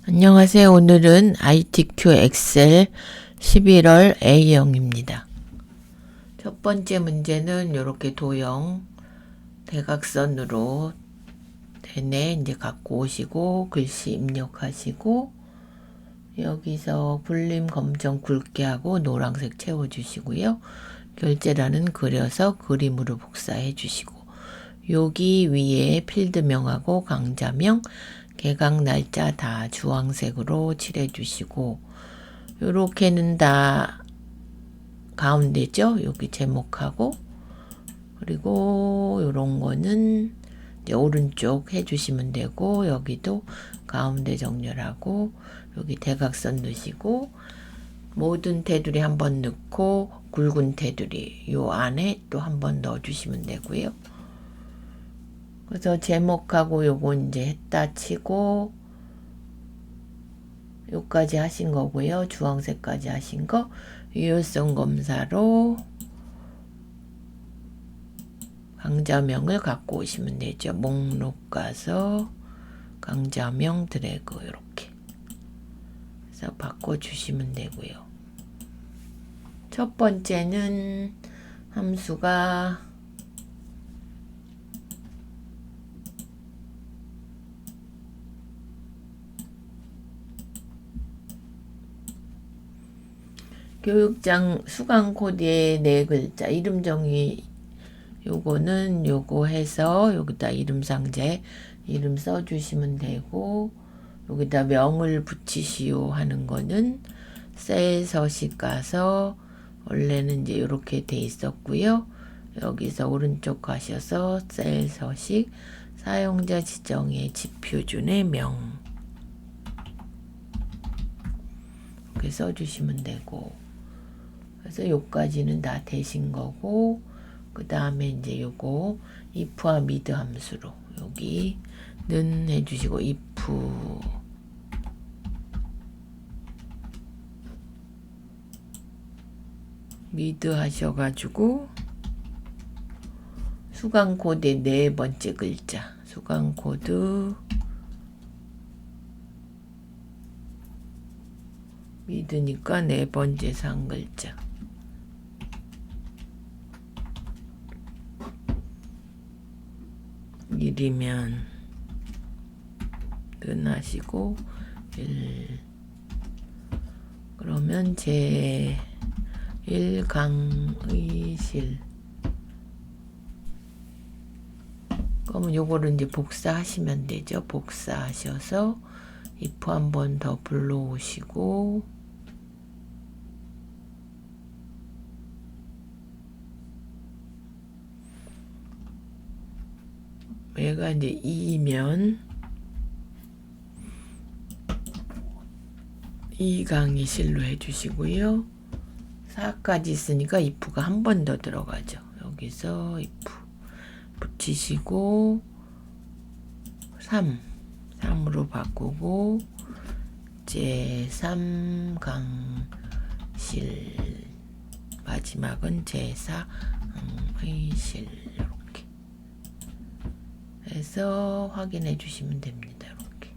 안녕하세요. 오늘은 ITQ 엑셀 11월 A형입니다. 첫 번째 문제는 이렇게 도형 대각선으로 되네 이제 갖고 오시고 글씨 입력하시고 여기서 굴림 검정 굵게 하고 노란색 채워주시고요. 결제란은 그려서 그림으로 복사해 주시고 여기 위에 필드명하고 강좌명 개강 날짜 다 주황색으로 칠해 주시고 요렇게는 다 가운데죠. 여기 제목하고 그리고 요런 거는 이제 오른쪽 해주시면 되고 여기도 가운데 정렬하고 여기 대각선 넣으시고 모든 테두리 한번 넣고 굵은 테두리 요 안에 또 한번 넣어주시면 되고요. 그래서 제목하고 요거 이제 했다 치고 요까지 하신 거고요. 주황색까지 하신 거 유효성 검사로 강좌명을 갖고 오시면 되죠. 목록 가서 강좌명 드래그 이렇게 그래서 바꿔주시면 되고요. 첫 번째는 함수가 교육장 수강 코드의 네 글자 이름 정의 요거는 요거 해서 여기다 이름 상자에 이름 써주시면 되고 여기다 명을 붙이시오 하는 거는 셀 서식 가서 원래는 이제 이렇게 돼 있었고요. 여기서 오른쪽 가셔서 셀 서식 사용자 지정의 지표준의 명 이렇게 써주시면 되고 그래서 요까지는 다 되신 거고 그 다음에 이제 요거 if와 mid 함수로 여기는 해주시고 if mid 하셔가지고 수강 코드의 네 번째 글자 수강 코드 mid니까 네 번째 산 글자 일이면 는 하시고 1 그러면 제 1강의실 그러면 요거를 이제 복사하시면 되죠. 복사하셔서 if 한 번 더 불러오시고 얘가 이제 2면 2강의실로 해주시고요. 4까지 있으니까 if가 한 번 더 들어가죠. 여기서 if 붙이시고 3으로 바꾸고 제3강실 마지막은 제4강의실 이렇게 해서 확인해 주시면 됩니다. 이렇게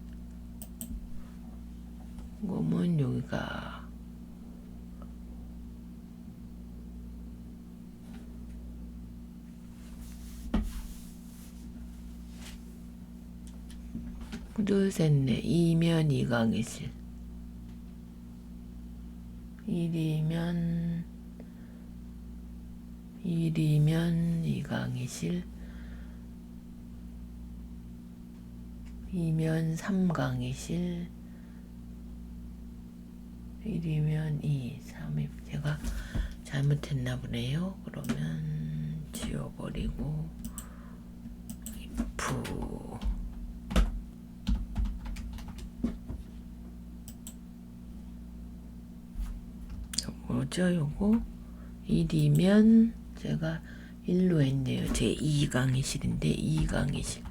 그러면 여기가 둘, 셋, 넷 2면 2강의실 1이면 2강의실 2면 3강의실 1이면 2, 3이 제가 잘못했나 보네요. 그러면 지워버리고 if 뭐죠 요거 1이면 제가 1로 했네요. 제 2강의실인데 2강의실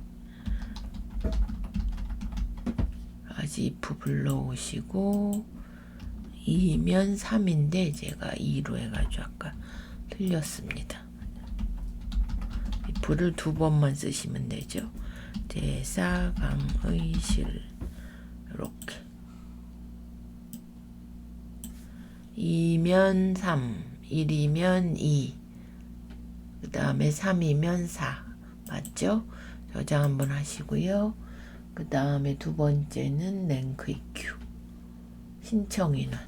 다시 if 불러오시고 2면 3인데 제가 2로 해가지고 아까 틀렸습니다. if를 두 번만 쓰시면 되죠. 제4강의실 이렇게 2면 3, 1이면 2, 그 다음에 3이면 4. 맞죠? 저장 한번 하시고요. 그 다음에 두 번째는 랭크 EQ. 신청 인원.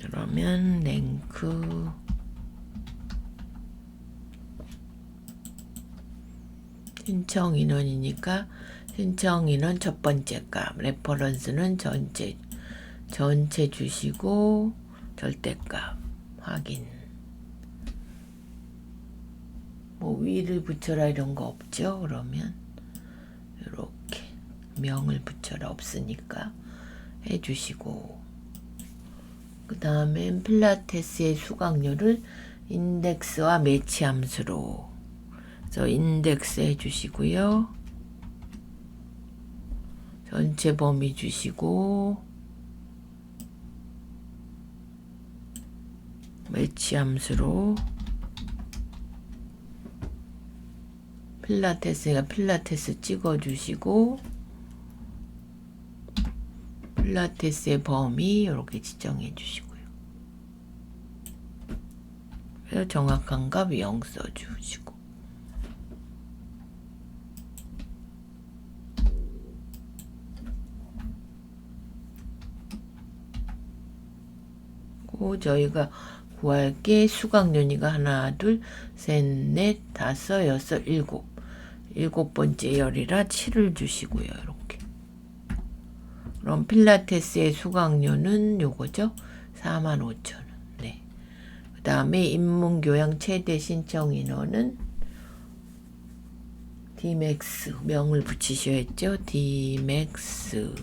그러면 랭크 신청 인원이니까 신청 인원 첫 번째 값. 레퍼런스는 전체 주시고 절대값 확인. 뭐 위를 붙여라 이런 거 없죠? 그러면 이렇게 명을 붙여라 없으니까 해주시고, 그 다음에 필라테스의 수강료를 인덱스와 매치 함수로 그래서 인덱스 해주시고요. 전체 범위 주시고 매치 함수로 필라테스가 필라테스 찍어주시고 필라테스의 범위 이렇게 지정해 주시고요. 그래서 정확한 값 0 써주시고, 저희가 구할 게 수강료니까 하나, 둘, 셋, 넷, 다섯, 여섯, 일곱 번째 열이라 7을 주시고요. 이렇게. 그럼 필라테스의 수강료는 요거죠. 45,000원. 네. 그 다음에 입문교양 최대 신청 인원은 Dmax 명을 붙이셔야죠. Dmax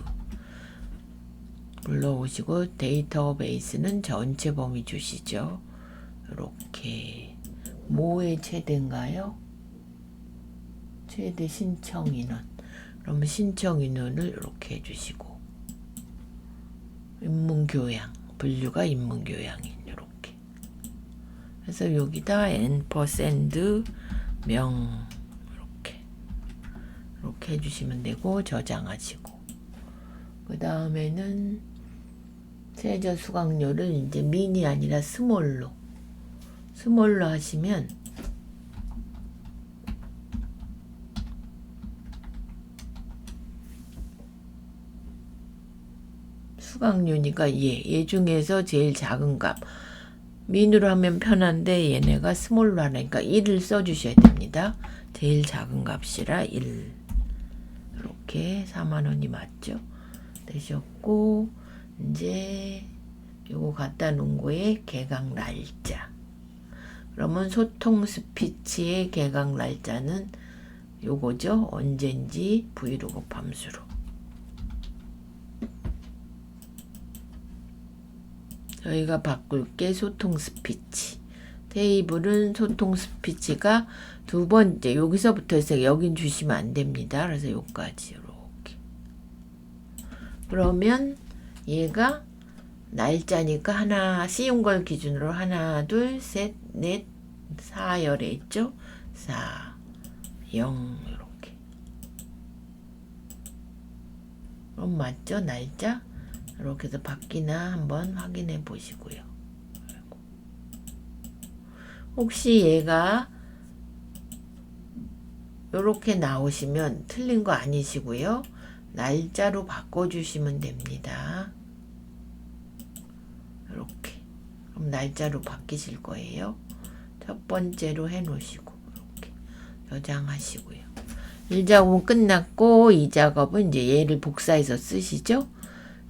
불러오시고 데이터베이스는 전체 범위 주시죠. 이렇게 뭐의 최대인가요? 최대 신청 인원. 그러면 신청 인원을 이렇게 해주시고 인문교양 분류가 인문교양인 이렇게. 그래서 여기다 n% 명 이렇게 해주시면 되고 저장하시고, 그 다음에는 최저 수강료를 이제 미니 아니라 스몰로 하시면 수강료니까 얘 중에서 제일 작은 값. 미니로 하면 편한데 얘네가 스몰로 하니까 1을 써주셔야 됩니다. 제일 작은 값이라 1. 이렇게 4만원이 맞죠? 되셨고, 이제 요거 갖다 놓은 거에 개강 날짜. 그러면 소통 스피치의 개강 날짜는 요거죠. 언젠지 브이로그 함수로. 저희가 바꿀 게 소통 스피치. 테이블은 소통 스피치가 두 번째, 여기서부터 해서 여긴 주시면 안 됩니다. 그래서 요까지 이렇게. 그러면 얘가 날짜니까 하나, 씌운 걸 기준으로 하나, 둘, 셋, 넷, 4열에 있죠? 4, 0 이렇게. 그럼 맞죠? 날짜? 이렇게 해서 바뀌나 한번 확인해 보시고요. 혹시 얘가 이렇게 나오시면 틀린 거 아니시고요. 날짜로 바꿔주시면 됩니다. 이렇게. 그럼 날짜로 바뀌실 거예요. 첫 번째로 해놓으시고 이렇게 저장하시고요. 1작업은 끝났고 2작업은 이제 얘를 복사해서 쓰시죠.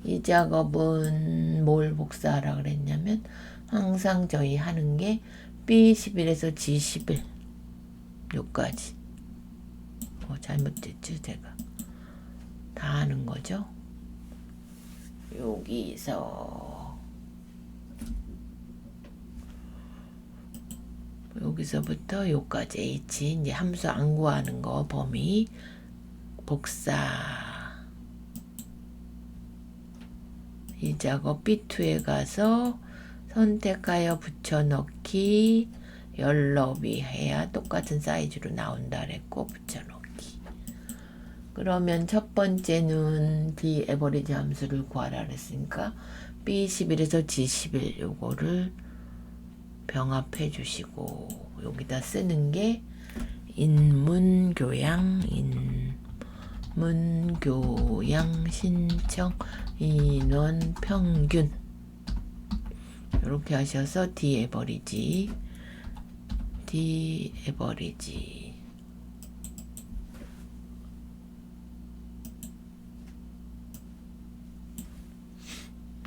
이 작업은 뭘 복사하라 그랬냐면 항상 저희 하는 게 B11에서 G11 요까지. 잘못됐죠. 제가 다 하는 거죠. 여기서부터 요까지 H 이제 함수 안 구하는 거 범위 복사. 이 작업 B2에 가서 선택하여 붙여넣기 열너비 해야 똑같은 사이즈로 나온다 그랬고 붙여넣기. 그러면 첫 번째는 D 에버리지 함수를 구하라 그랬으니까 B11에서 G11 요거를 병합해 주시고 여기다 쓰는 게 인문교양 신청 인원 평균 이렇게 하셔서 D 에버리지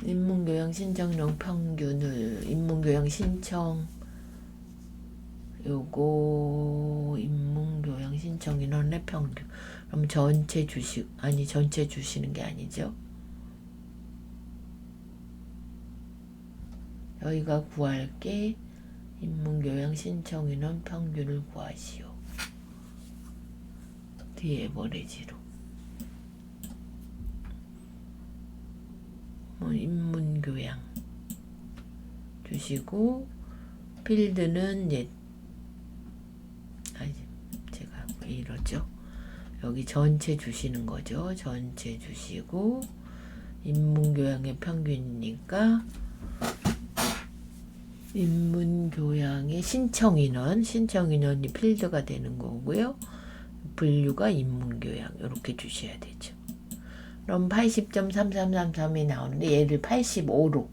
인문교양 신청령 평균을 인문교양 신청 요거 인문교양 신청 인원의 평균 그럼 전체 주시는 게 아니죠. 여기가 구할 게 인문교양 신청 인원 평균을 구하시오. D 에버리지로 인문교양 주시고 필드는 이제 제가 왜 이러죠? 여기 전체 주시는 거죠. 전체 주시고 인문교양의 평균이니까 인문교양의 신청인원이 필드가 되는 거고요. 분류가 인문교양 이렇게 주셔야 되죠. 그럼 80.3333이 나오는데 얘를 85로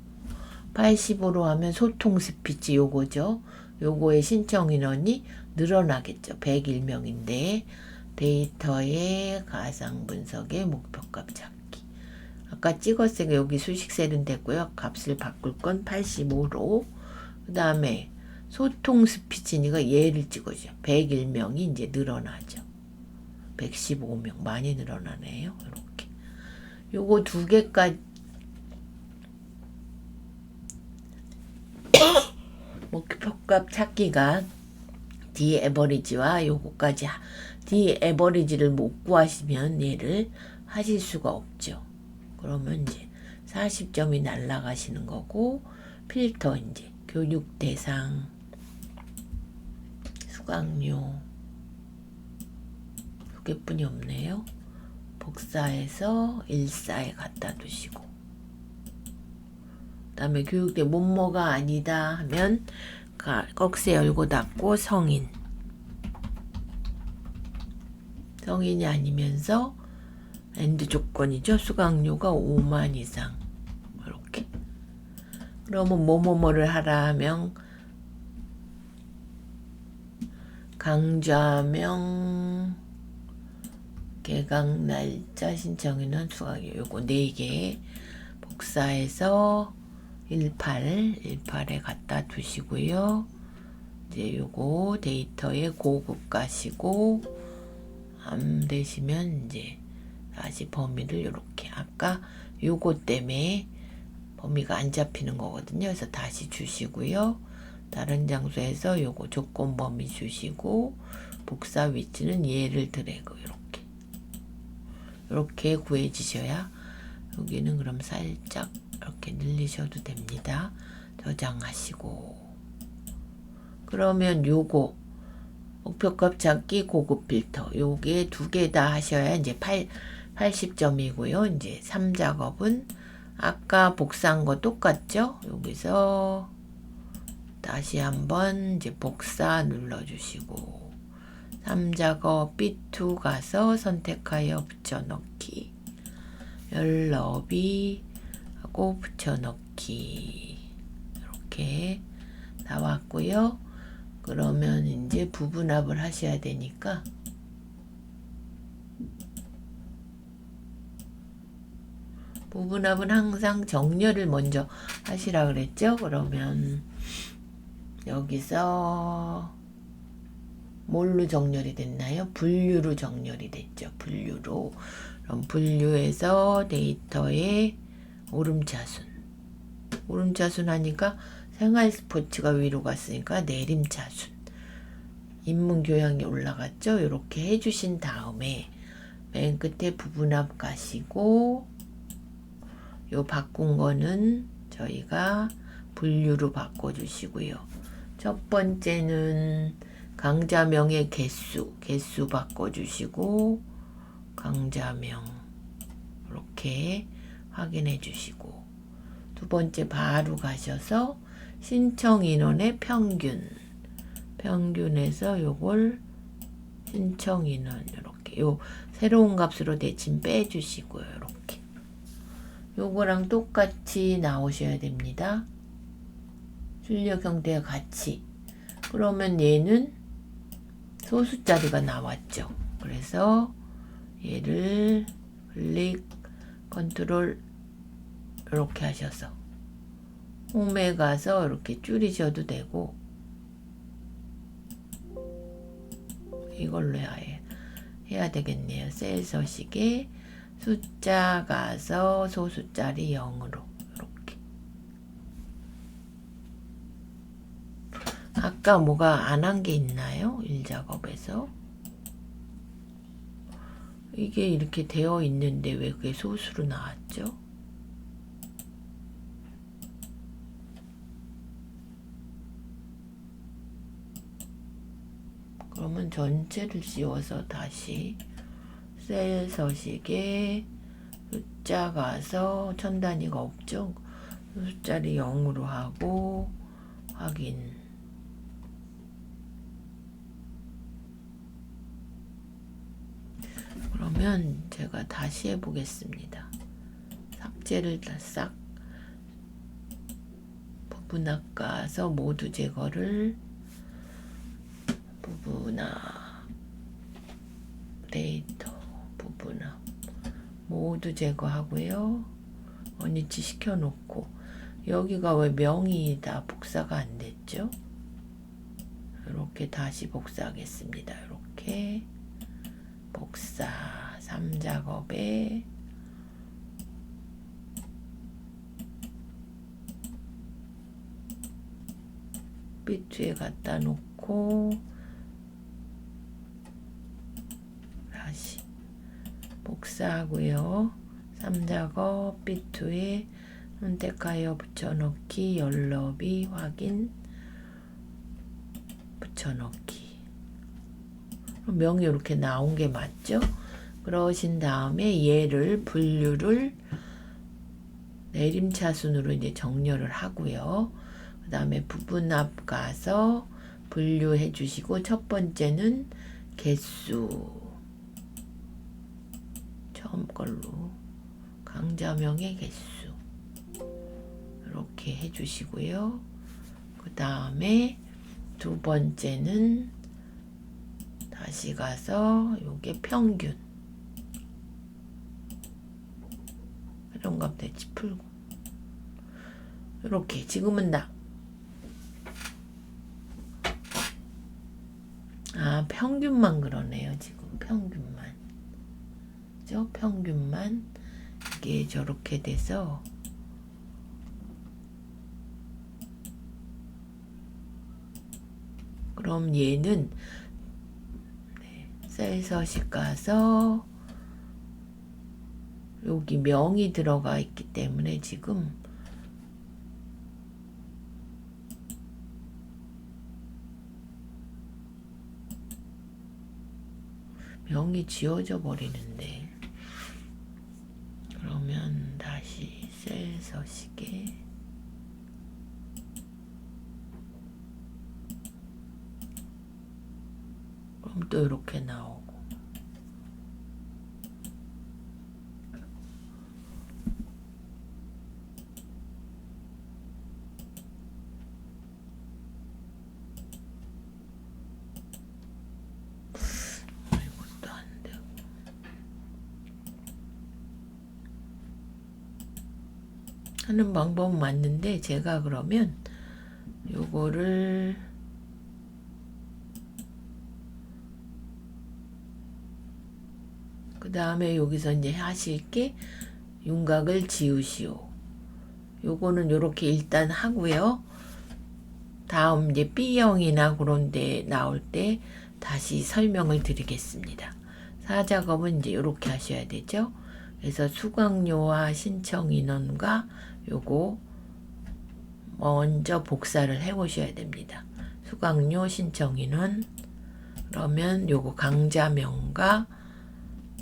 하면 소통 스피치 요거죠. 요거의 신청 인원이 늘어나겠죠. 101명인데 데이터의 가상 분석의 목표값 찾기. 아까 찍었으니까 여기 수식셀은 됐고요. 값을 바꿀 건 85로. 그 다음에 소통 스피치니까 얘를 찍어줘요. 101명이 이제 늘어나죠. 115명 많이 늘어나네요. 이렇게. 요거 두 개까지 목표값 찾기가 D 에버리지와 요거까지 D 에버리지를 못 구하시면 얘를 하실 수가 없죠. 그러면 이제 40점이 날라가시는 거고 필터 이제 교육 대상 수강료 두 개뿐이 없네요. 복사해서 1사에 갖다 두시고 그 다음에 교육대 뭐뭐가 아니다 하면 꺽쇠 열고 닫고 성인이 아니면서 엔드 조건이죠. 수강료가 5만 이상 이렇게. 그러면 뭐뭐뭐를 하라 하면 강좌명 개강 날짜 신청인원 수강료 요거 4개 복사해서 18에 갖다 두시고요. 이제 요거 데이터에 고급 가시고 안 되시면 이제 다시 범위를 이렇게 아까 요거 때문에 범위가 안 잡히는 거거든요. 그래서 다시 주시고요. 다른 장소에서 요거 조건 범위 주시고 복사 위치는 얘를 드래그 이렇게 구해주셔야 여기는 그럼 살짝 이렇게 늘리셔도 됩니다. 저장하시고 그러면 요거 목표값 찾기 고급 필터 요게 두 개 다 하셔야 이제 80점이고요. 이제 3작업은 아까 복사한 거 똑같죠? 여기서 다시 한번 이제 복사 눌러주시고 3작업 B2 가서 선택하여 붙여넣기 열너비 하고 붙여넣기 이렇게 나왔고요. 그러면 이제 부분합을 하셔야 되니까 부분합은 항상 정렬을 먼저 하시라 그랬죠. 그러면 여기서 뭘로 정렬이 됐나요? 분류로 정렬이 됐죠. 분류로. 그럼 분류에서 데이터에 오름차순 하니까 생활 스포츠가 위로 갔으니까 내림차순 인문교양이 올라갔죠. 이렇게 해주신 다음에 맨 끝에 부분합 가시고 요 바꾼 거는 저희가 분류로 바꿔주시고요. 첫 번째는 강좌명의 개수 바꿔주시고 강자명 이렇게 확인해 주시고, 두 번째 바로 가셔서 신청 인원의 평균에서 요걸 신청 인원 이렇게 요 새로운 값으로 대칭 빼주시고요. 이렇게 요거랑 똑같이 나오셔야 됩니다. 출력 형태와 같이. 그러면 얘는 소수자리가 나왔죠. 그래서 얘를 클릭 컨트롤 이렇게 하셔서 홈에 가서 이렇게 줄이셔도 되고, 이걸로 해야 되겠네요. 셀 서식에 숫자 가서 소수자리 0으로 이렇게. 아까 뭐가 안 한 게 있나요? 일작업에서 이게 이렇게 되어 있는데 왜 그게 소수로 나왔죠? 그러면 전체를 씌워서 다시 셀 서식에 숫자 가서 천 단위가 없죠? 숫자리 0으로 하고 확인. 그러면 제가 다시 해보겠습니다. 삭제를 싹 부분합 가서 모두 제거를, 부분합 데이터 부분합 모두 제거하고요. 원위치 시켜놓고, 여기가 왜 명이 다 복사가 안 됐죠? 이렇게 다시 복사하겠습니다. 이렇게 복사 3작업에 비트에 갖다 놓고 다시 복사하고요. 3작업 비트에 선택하여 붙여넣기, 열너비 확인, 붙여넣기. 명이 이렇게 나온 게 맞죠? 그러신 다음에 얘를 분류를 내림차순으로 이제 정렬을 하고요. 그 다음에 부분합 가서 분류해 주시고, 첫 번째는 개수, 처음 걸로 강자명의 개수 이렇게 해 주시고요. 그 다음에 두 번째는 다시 가서 요게 평균, 이런값 대치 풀고 이렇게. 지금은 평균만 그러네요. 지금 평균만, 그죠? 평균만 이게 저렇게 돼서 그럼 얘는 셀 서식 가서 여기 명이 들어가 있기 때문에 지금 명이 지워져 버리는데, 그러면 다시 셀 서식에 그럼 또 이렇게 나오고, 이것도 안 되고, 하는 방법은 맞는데, 제가 그러면 요거를 그 다음에 여기서 이제 하실 게 윤곽을 지우시오. 요거는 요렇게 일단 하고요. 다음 이제 B형이나 그런 데 나올 때 다시 설명을 드리겠습니다. 사작업은 이제 요렇게 하셔야 되죠. 그래서 수강료와 신청 인원과 요거 먼저 복사를 해 오셔야 됩니다. 수강료, 신청 인원, 그러면 요거 강자명과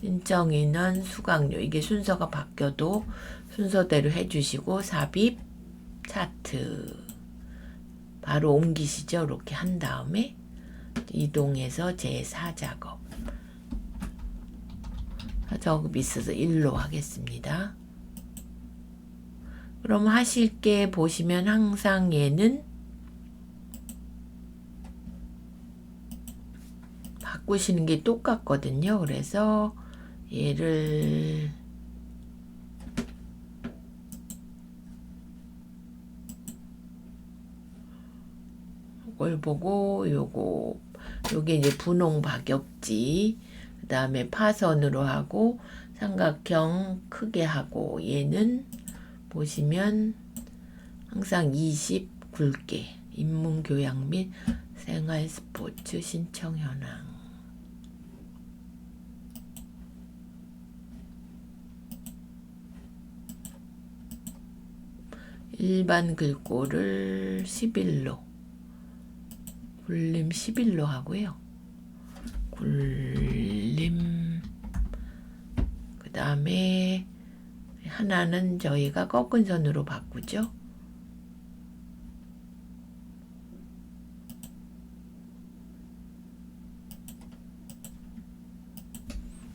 신청인원 수강료 이게 순서가 바뀌어도 순서대로 해주시고 삽입 차트 바로 옮기시죠. 이렇게 한 다음에 이동해서 제4작업 있어서 1로 하겠습니다. 그럼 하실 게 보시면 항상 얘는 바꾸시는 게 똑같거든요. 그래서 얘를 이걸 보고 요게 이제 분홍 박엽지 그 다음에 파선으로 하고 삼각형 크게 하고 얘는 보시면 항상 20 굵게 인문교양 및 생활스포츠 신청 현황 일반 글꼴을 11로 굴림 11로 하고요. 굴림 그 다음에 하나는 저희가 꺾은 선으로 바꾸죠.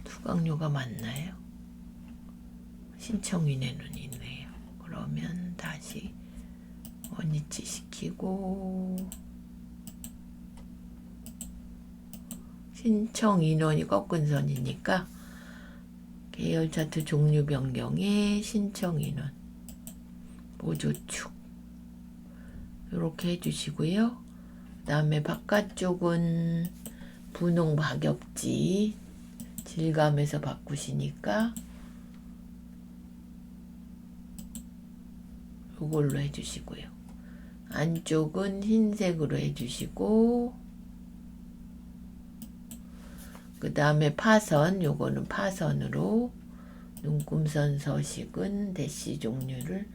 수강료가 맞나요? 신청인에는 있네요. 그러면 다시 원위치 시키고 신청 인원이 꺾은 선이니까 계열 차트 종류 변경에 신청 인원 보조축 이렇게 해주시고요. 그 다음에 바깥쪽은 분홍 박엽지 질감에서 바꾸시니까 이걸로 해주시고요. 안쪽은 흰색으로 해주시고 그 다음에 파선 요거는 파선으로 눈금선 서식은 대시 종류를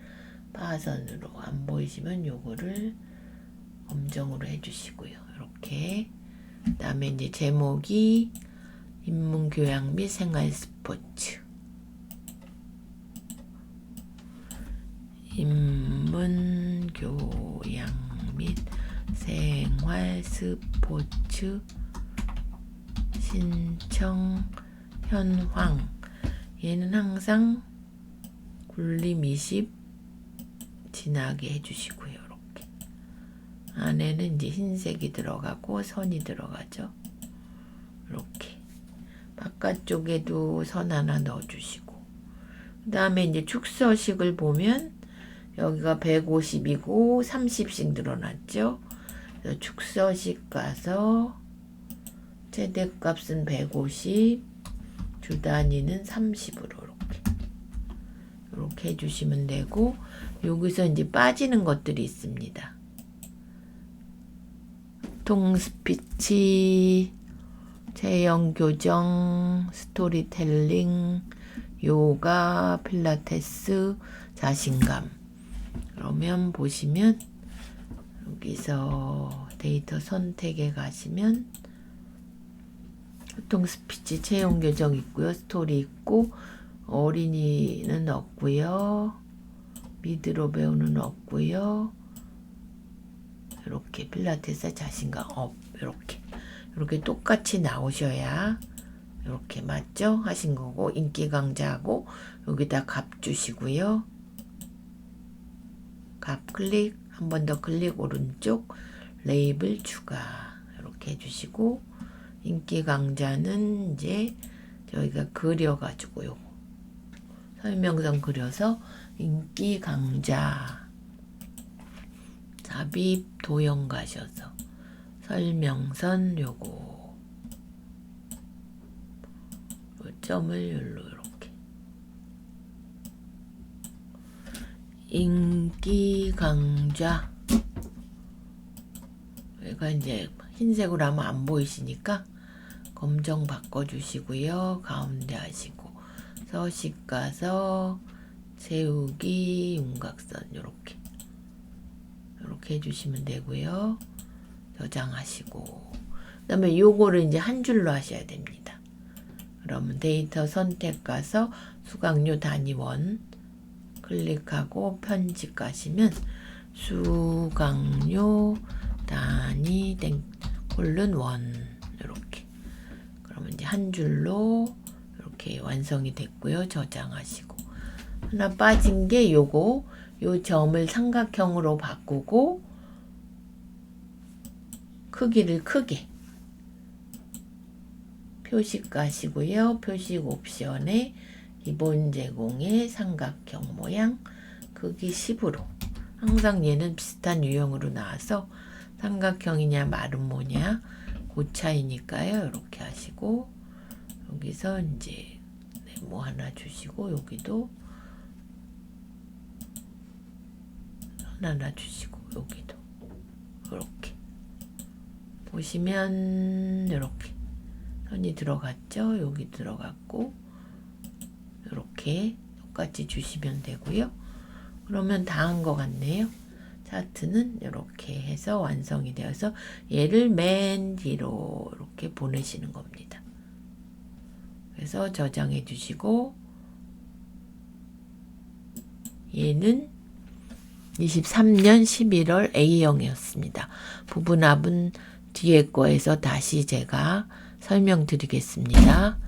파선으로 안 보이시면 요거를 검정으로 해주시고요. 이렇게 그 다음에 이제 제목이 인문교양 및 생활스포츠 인문교양 및 생활스포츠 신청 현황 얘는 항상 굴림 20 진하게 해주시고요. 이렇게 안에는 이제 흰색이 들어가고 선이 들어가죠. 이렇게 바깥쪽에도 선 하나 넣어주시고 그 다음에 이제 축서식을 보면 여기가 150이고 30씩 늘어났죠. 그래서 축서식 가서 최대값은 150, 주 단위는 30으로 이렇게 해주시면 되고 여기서 이제 빠지는 것들이 있습니다. 통스피치, 체형 교정, 스토리텔링, 요가, 필라테스, 자신감. 그러면 보시면 여기서 데이터 선택에 가시면 보통 스피치 채용 교정 있고요. 스토리 있고 어린이는 없고요. 미드로 배우는 없고요. 이렇게 필라테스 자신감 업 이렇게 똑같이 나오셔야 이렇게 맞죠? 하신 거고 인기 강좌하고 여기다 값 주시고요. 값 클릭 한 번 더 클릭 오른쪽 레이블 추가 이렇게 해주시고 인기 강좌는 이제 저희가 그려가지고 요거 설명서 그려서 인기 강좌 삽입 도형 가셔서 설명선 요거 점을 여기로 이렇게 인기 강좌 얘가 이제 흰색으로 하면 안 보이시니까 검정 바꿔주시고요. 가운데 하시고 서식 가서 세우기 윤곽선 이렇게 해주시면 되고요. 저장하시고 그 다음에 요거를 이제 한 줄로 하셔야 됩니다. 그러면 데이터 선택 가서 수강료 단위원 클릭하고 편집 가시면 수강료 단위 콜론 원 이렇게 그러면 이제 한 줄로 이렇게 완성이 됐고요. 저장하시고 하나 빠진 게 요거 요 점을 삼각형으로 바꾸고 크기를 크게 표식 가시고요. 표식 옵션에 기본 제공의 삼각형 모양 크기 10으로 항상 얘는 비슷한 유형으로 나와서 삼각형이냐 마름모냐 그 차이니까요. 이렇게 하시고 여기서 이제 뭐 하나 주시고 여기도 하나 주시고 여기도 이렇게 보시면 이렇게 선이 들어갔죠. 여기 들어갔고 이렇게 똑같이 주시면 되고요. 그러면 다 한 것 같네요. 차트는 이렇게 해서 완성이 되어서 얘를 맨 뒤로 이렇게 보내시는 겁니다. 그래서 저장해 주시고 얘는 23년 11월 A형이었습니다. 부분합은 뒤에 거에서 다시 제가 설명드리겠습니다.